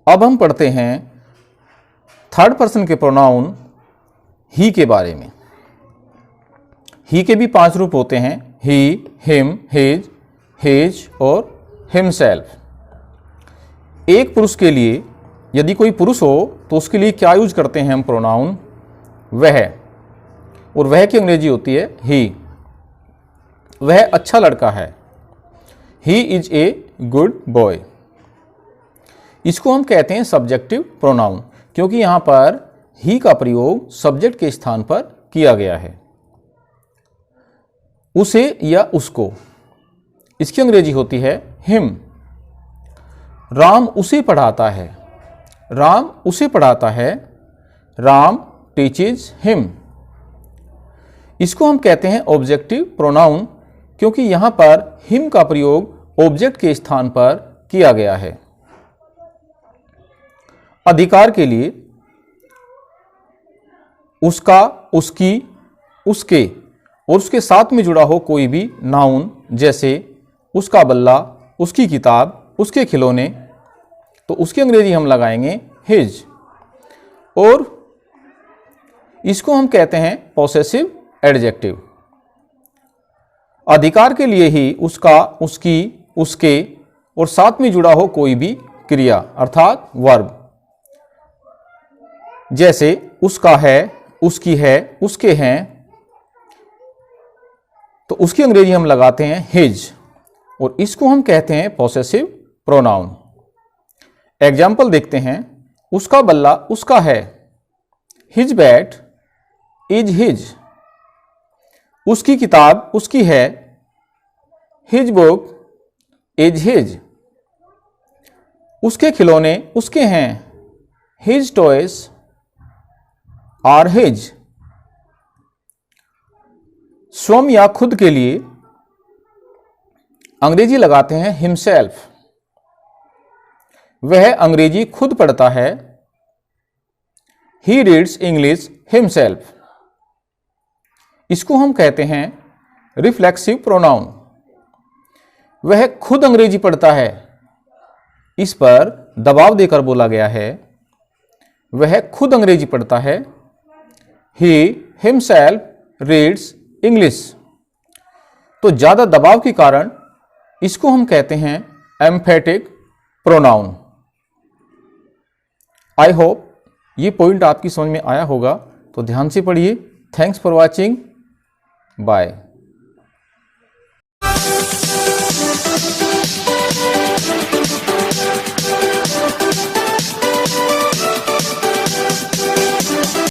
अब हम पढ़ते हैं थर्ड पर्सन के प्रोनाउन ही के बारे में। ही के भी 5 रूप होते हैं, ही, हिम, हिज, हिज और हिमसेल्फ। एक पुरुष के लिए यदि कोई पुरुष हो तो उसके लिए क्या यूज करते हैं हम प्रोनाउन? वह, और वह की अंग्रेजी होती है ही। वह अच्छा लड़का है, he is a good boy. इसको हम कहते हैं सब्जेक्टिव प्रोनाउन, क्योंकि यहां पर ही का प्रयोग सब्जेक्ट के स्थान पर किया गया है। उसे या उसको, इसकी अंग्रेजी होती है हिम। राम उसे पढ़ाता है, राम उसे पढ़ाता है, राम टीचेज हिम। इसको हम कहते हैं ऑब्जेक्टिव प्रोनाउन, क्योंकि यहां पर हिम का प्रयोग ऑब्जेक्ट के स्थान पर किया गया है। अधिकार के लिए उसका, उसकी, उसके और उसके साथ में जुड़ा हो कोई भी नाउन, जैसे उसका बल्ला, उसकी किताब, उसके खिलौने, तो उसकी अंग्रेजी हम लगाएंगे हिज। और इसको हम कहते हैं पॉसेसिव एडजेक्टिव। अधिकार के लिए ही उसका, उसकी, उसके और साथ में जुड़ा हो कोई भी क्रिया अर्थात वर्ब, जैसे उसका है, उसकी है, उसके हैं, तो उसकी अंग्रेजी हम लगाते हैं हिज, और इसको हम कहते हैं पॉसेसिव प्रोनाउन। एग्जाम्पल देखते हैं। उसका बल्ला उसका है, हिज बैट इज हिज। उसकी किताब उसकी है, हिज बुक इज हिज। उसके खिलौने उसके हैं, हिज टॉयज आर हिज। स्वयं या खुद के लिए अंग्रेजी लगाते हैं हिमसेल्फ। वह अंग्रेजी खुद पढ़ता है, ही रीड्स इंग्लिश हिमसेल्फ। इसको हम कहते हैं रिफ्लेक्सिव प्रोनाउन। वह खुद अंग्रेजी पढ़ता है, इस पर दबाव देकर बोला गया है, वह खुद अंग्रेजी पढ़ता है, ही हिमसेल्फ रीड्स इंग्लिश। तो ज्यादा दबाव के कारण इसको हम कहते हैं एम्फेटिक प्रोनाउन। आई होप ये पॉइंट आपकी समझ में आया होगा, तो ध्यान से पढ़िए। Thanks for watching, bye.